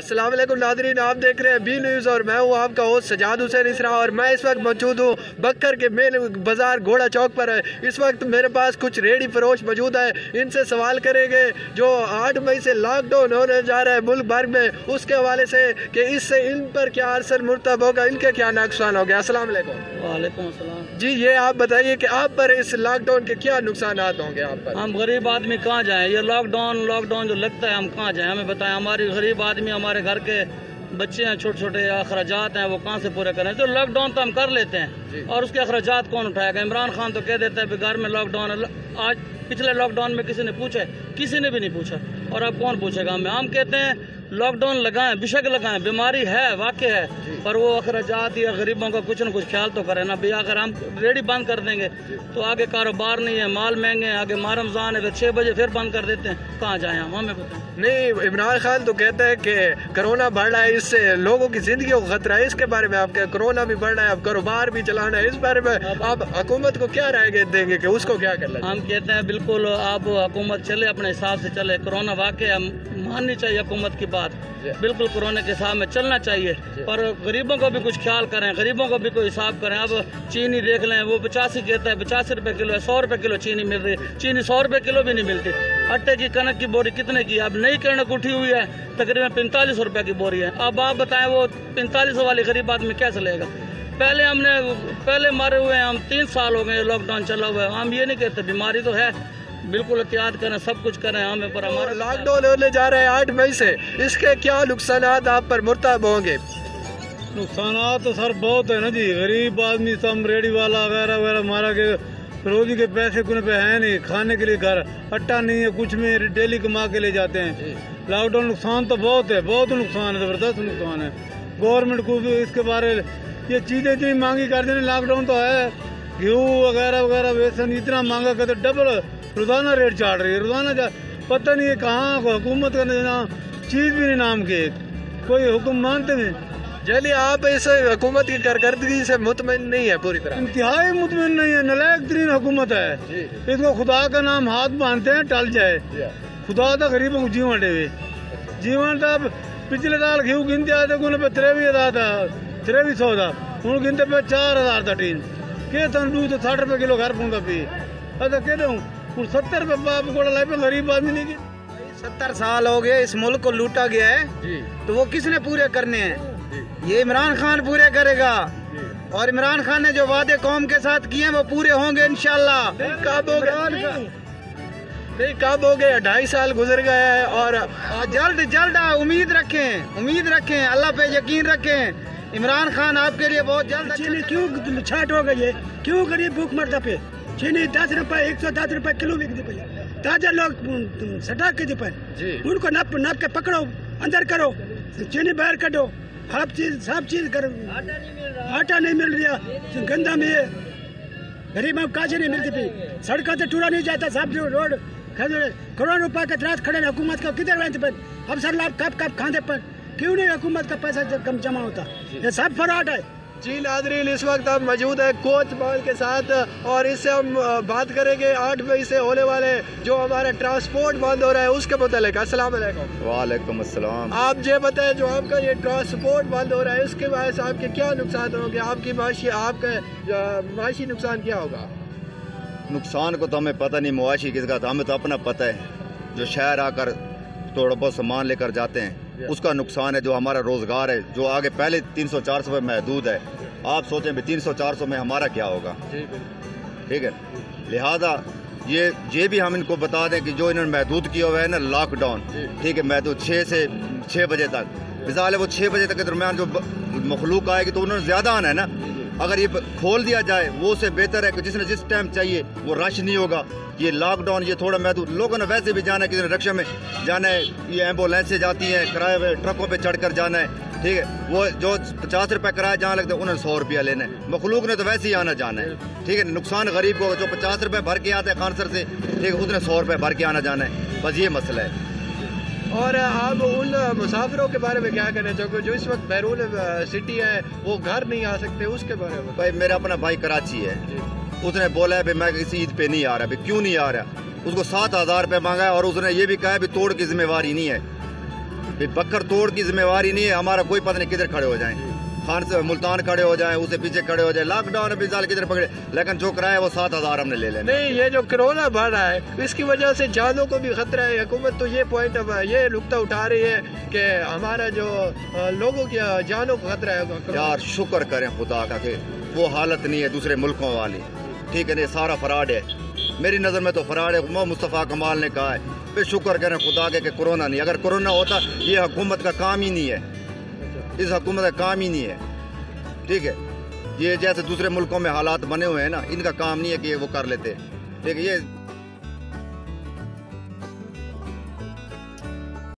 अस्सलाम वालेकुम नादरीन, आप देख रहे हैं बी न्यूज़ और मैं हूँ आपका होस्ट सजाद हुसैन इसरा और मैं इस वक्त मौजूद हूँ बक्कर के मेन बाज़ार घोड़ा चौक पर है। इस वक्त मेरे पास कुछ रेडी फरोश मौजूद है, इनसे सवाल करेंगे जो 8 मई से लॉकडाउन होने जा रहा है मुल्क भर में, उसके हवाले से कि इससे इन पर क्या असर मुर्तब होगा, इनके क्या नुकसान हो गया। अस्सलाम वालेकुम। वालेकुम अस्सलाम। जी, ये आप बताइए कि आप पर इस लॉकडाउन के क्या नुकसान होंगे आप पर? हम गरीब आदमी कहाँ जाएं? ये लॉकडाउन जो लगता है हम कहाँ जाएं? हमें बताएं। हमारी गरीब आदमी, हमारे घर के बच्चे हैं, छोटे छोटे अखराजात हैं, वो कहाँ से पूरे करें? तो लॉकडाउन तो हम कर लेते हैं और उसके अखराजात कौन उठाएगा? इमरान खान तो कह देता है घर में लॉकडाउन है। आज पिछले लॉकडाउन में किसी ने पूछा? किसी ने भी नहीं पूछा। और अब कौन पूछेगा हमें? हम कहते हैं लॉकडाउन लगाएं, बेशक लगाएं, बीमारी है, वाकई है, पर वो अखराजात या गरीबों का कुछ न कुछ ख्याल तो करें ना भैया। अगर हम रेडी बंद कर देंगे तो आगे कारोबार नहीं है, माल महंगे हैं, आगे माह रमज़ान है, फिर 6 बजे फिर बंद कर देते हैं, कहाँ जाएं हम? हमें बताएं। नहीं, इमरान खान तो कहता है कि कोरोना बढ़ रहा है, इससे लोगों की जिंदगी को खतरा है। इसके बारे में आप क्या? कोरोना भी बढ़ रहा है, अब कारोबार भी चलाना है, इस बारे में आप हुकूमत को क्या राय देंगे कि उसको क्या करना? हम कहते हैं बिल्कुल आप हुकूमत चले, अपने हिसाब से चले। कोरोना वाकई माननी चाहिए हुकूमत की बात, बिल्कुल कोरोना के हिसाब में चलना चाहिए, पर गरीबों को भी कुछ ख्याल करें, गरीबों को भी कोई हिसाब करें। अब चीनी देख लें, वो 85 कहता है, 85 रुपये किलो है, 100 रुपये किलो चीनी मिल रही है। चीनी 100 रुपये किलो भी नहीं मिलती। आटे की कनक की बोरी कितने की? अब नई कनक उठी हुई है, तकरीबन 45 रुपये की बोरी है। अब आप बताएं वो 45 वाली गरीब आदमी क्या चलेगा? पहले मरे हुए हैं हम, 3 साल हो गए लॉकडाउन चला हुआ है। हम ये नहीं कहते बीमारी तो है, बिल्कुल एहतियात करें, सब कुछ करें हमें, पर हमारा लॉकडाउन होने जा रहा है 8 मई से, इसके क्या नुकसान आप पर मुर्तब होंगे? नुकसान तो सर बहुत है ना जी। गरीब आदमी सब रेडी वाला वगैरह वगैरह, हमारा के रोजी के पैसे कुछ पे हैं नहीं, खाने के लिए घर अट्टा नहीं है, कुछ में डेली कमा के ले जाते हैं। लॉकडाउन नुकसान तो बहुत है, बहुत नुकसान है, ज़बरदस्त नुकसान है। गवर्नमेंट को भी इसके बारे ये चीज़ें इतनी महंगी कर देने। लॉकडाउन तो है, गेहूँ वगैरह वगैरह बेसन इतना महंगा कर, डबल रोजाना रेट चढ़ रही है, रोजाना पता नहीं है कहाँ हुकूमत का चीज़ भी नहीं नाम के कोई हुक्म मानते हैं। चलिए, आप इस हुकूमत की कारकर्दगी से मुतमईन नहीं है? पूरी तरह इंतहाई मुतमईन नहीं है, नलायक तरीन हुकूमत है। इसको खुदा का नाम हाथ बांधते हैं टल जाए। खुदा तो गरीबों को जीवन देवे, जीवन तो पिछले साल घी गिनते आते को 23,000 था, 2300 था, हूँ गिनते पे 4,000 था टीन के तंदू तो 60 रुपये किलो घर पहुँचा पी। अच्छा कह रहा हूँ 70 रुपये बाप को लाए, गरीब आदमी नहीं। 70 साल हो गए इस मुल्क को लूटा गया है जी। तो वो किसने पूरे करने हैं? ये इमरान खान पूरे करेगा, और इमरान खान ने जो वादे कौम के साथ किए हैं वो पूरे होंगे इंशाल्लाह। कब हो गया? नहीं, कब हो गए? 2.5 साल गुजर गए हैं और जल्द उम्मीद रखें, अल्लाह पे यकीन रखें। इमरान खान आपके लिए बहुत जल्द। चीनी क्यों छाट हो गई है? क्यों गरीब भूख मरता पे? चीनी 10 रुपए 110 रुपए किलो बिकती पे, ताजा लोग सटा के पे, उनको नाप के पकड़ो, अंदर करो, चीनी बाहर करो, सब चीज करो। आटा नहीं मिल रहा, गंदा में है, गरीब काजे नहीं मिलती पी, सड़कों से टूरा नहीं जाता, सब रोड करोड़ रुपए के तराज खड़े हुकूमत का किधर रहते पर? अफसर लाभ कब खाते पर? क्यों नहीं हुकूमत का पैसा कम जमा होता? ये सब फराड है जी। नाज़रीन, इस वक्त हम मौजूद है कोच मॉल के साथ और इससे हम बात करेंगे 8 मई से होने वाले जो हमारा ट्रांसपोर्ट बंद हो रहा है उसके मुतालिक। अस्सलाम वालेकुम। वालेकुम अस्सलाम। आप ये बताएं, जो आपका ये ट्रांसपोर्ट बंद हो रहा है इसके वजह से आपके क्या नुकसान होंगे? आपकी माशी नुकसान क्या होगा? नुकसान को तो हमें पता नहीं, मुआशी किसका था, हमें तो अपना पता है। जो शहर आकर थोड़ा बहुत सामान लेकर जाते हैं उसका नुकसान है। जो हमारा रोज़गार है जो आगे पहले 300-400 में महदूद है, आप सोचें भी 300-400 में हमारा क्या होगा? ठीक है, लिहाजा ये भी हम इनको बता दें कि जो इन्होंने महदूद किया हुआ है ना लॉकडाउन, ठीक है, महदूद 6 से 6 बजे तक, मिसाल है वो 6 बजे तक के दरमियान जो मखलूक आएगी तो उन्होंने ज़्यादा आना है ना। अगर ये खोल दिया जाए वो उससे बेहतर है कि जिसने जिस टाइम चाहिए वो रश नहीं होगा। ये लॉकडाउन ये थोड़ा महदूद, लोगों ने वैसे भी जाना है, किसी ने रिक्शा में जाना है, ये एम्बुलेंस से जाती हैं, किराए हुए ट्रकों पे चढ़कर जाना है, ठीक है, वो जो 50 रुपये किराया जहाँ लगता है उन्होंने 100 रुपया लेना है। मखलूक ने तो वैसे ही आना जाना है, ठीक है। नुकसान गरीब को जो 50 रुपये भर के आता है खानसर से, ठीक है, उसने 100 रुपये भर के आना जाना है, बस ये मसला है। और आप उन मुसाफिरों के बारे में क्या कहना चाहोगे जो इस वक्त बैरून सिटी है वो घर नहीं आ सकते, उसके बारे में? भाई मेरा अपना भाई कराची है, उसने बोला है मैं किसी ईद पे नहीं आ रहा। क्यों नहीं आ रहा? उसको 7,000 रुपये मांगा है और उसने ये भी कहा है तोड़ की जिम्मेवारी नहीं है। बकर तोड़ की जिम्मेवारी नहीं है हमारा, कोई पता नहीं किधर खड़े हो जाएं, खान से मुल्तान खड़े हो जाएं, उसे पीछे खड़े हो जाएं, लॉकडाउन में साल किधर पकड़े, लेकिन जो कराया वो 7,000 हमने ले लेना। नहीं, ये जो कोरोना बढ़ रहा है इसकी वजह से जानों को भी खतरा है। हुकूमत तो ये पॉइंट अब ये नुक्ता उठा रही है कि हमारा जो लोगों की जानों को खतरा है। यार शुक्र करें खुदा का कि वो हालत नहीं है दूसरे मुल्कों वाली, ठीक है, ये सारा फ्रॉड है, मेरी नज़र में तो फ्रॉड है। मोहम्मद मुस्तफ़ा कमाल ने कहा है, फिर शुक्र करें खुदा के कि कोरोना नहीं, अगर कोरोना होता ये हुकूमत का काम ही नहीं है, इस हुकूमत का काम ही नहीं है, ठीक है। ये जैसे दूसरे मुल्कों में हालात बने हुए हैं ना, इनका काम नहीं है कि ये वो कर लेते, ठीक है। ये